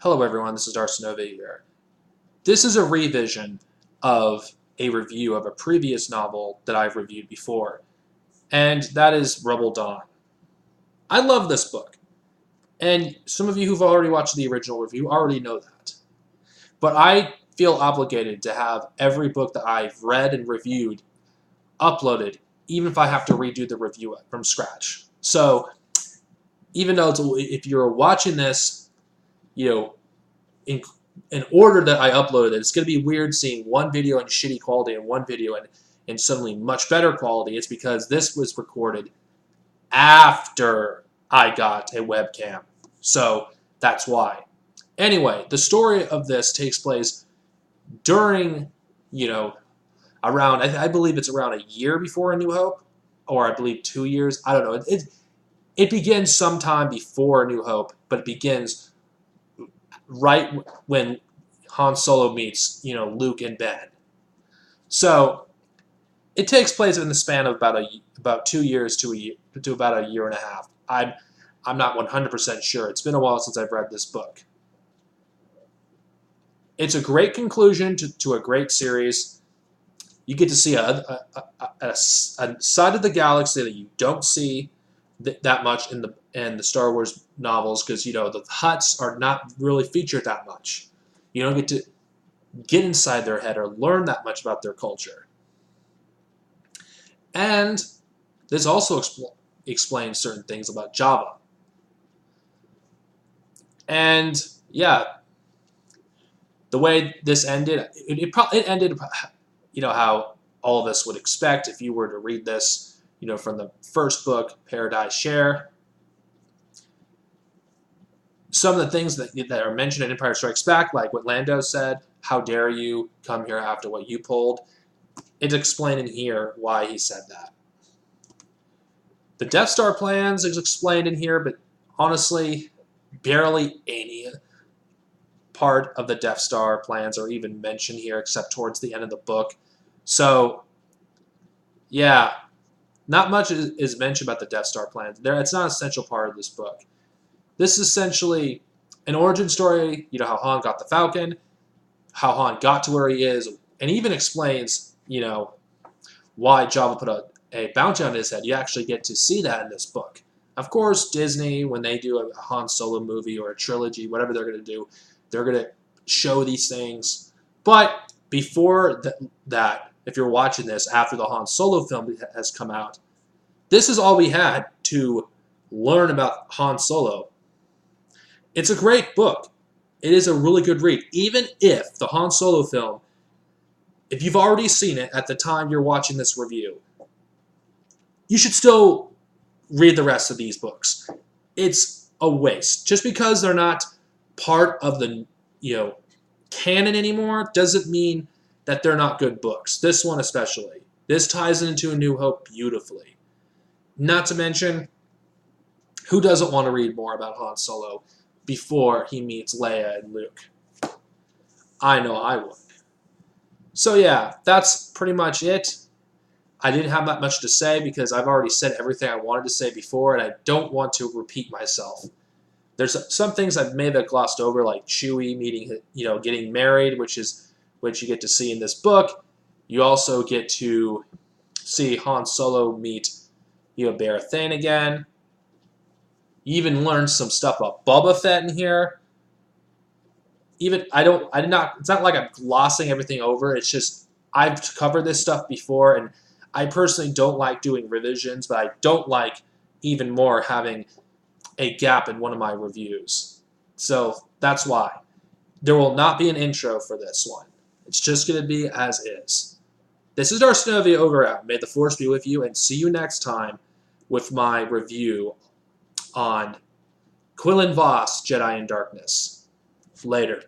Hello everyone, this is Darcinova here. This is a revision of a review of a previous novel that I've reviewed before, and that is Rebel Dawn. I love this book, and some of you who've already watched the original review already know that. But I feel obligated to have every book that I've read and reviewed uploaded, even if I have to redo the review from scratch. So, even though if you're watching this, in order that I uploaded it, it's going to be weird seeing one video in shitty quality and one video in suddenly much better quality. It's because this was recorded after I got a webcam. So that's why. Anyway, the story of this takes place during, around, I believe it's around a year before A New Hope, or I believe 2 years. I don't know. It begins sometime before A New Hope, but it begins right when Han Solo meets, Luke and Ben. So it takes place in the span of about 2 years to about a year and a half. I'm not 100% sure. It's been a while since I've read this book. It's a great conclusion to a great series. You get to see a side of the galaxy that you don't see that much in the Star Wars novels, because the Hutts are not really featured that much. You don't get to get inside their head or learn that much about their culture. And this also explains certain things about Java. And yeah, the way this ended, it ended, how all of us would expect if you were to read this, from the first book, Paradise Share. Some of the things that are mentioned in Empire Strikes Back, like what Lando said, how dare you come here after what you pulled. It's explained in here why he said that. The Death Star plans is explained in here, but honestly, barely any part of the Death Star plans are even mentioned here except towards the end of the book. So, yeah, not much is mentioned about the Death Star plans. It's not an essential part of this book. This is essentially an origin story, how Han got the Falcon, how Han got to where he is, and even explains, why Jabba put a bounty on his head. You actually get to see that in this book. Of course, Disney, when they do a Han Solo movie or a trilogy, whatever they're going to do, they're going to show these things. But before that, if you're watching this after the Han Solo film has come out, this is all we had to learn about Han Solo. It's a great book. It is a really good read. Even if the Han Solo film, if you've already seen it at the time you're watching this review, you should still read the rest of these books. It's a waste. Just because they're not part of the, canon anymore doesn't mean that they're not good books. This one especially. This ties into A New Hope beautifully. Not to mention, who doesn't want to read more about Han Solo before he meets Leia and Luke? I know I would. So yeah, that's pretty much it. I didn't have that much to say because I've already said everything I wanted to say before, and I don't want to repeat myself. There's some things I may have glossed over, like Chewie meeting, getting married, which you get to see in this book. You also get to see Han Solo meet, Barra Thane again. You even learn some stuff about Boba Fett in here. It's not like I'm glossing everything over. It's just, I've covered this stuff before, and I personally don't like doing revisions, but I don't like even more having a gap in one of my reviews. So that's why. There will not be an intro for this one. It's just going to be as is. This is Darcinova over out. May the Force be with you, and see you next time with my review on Quillen Voss, Jedi in Darkness. Later.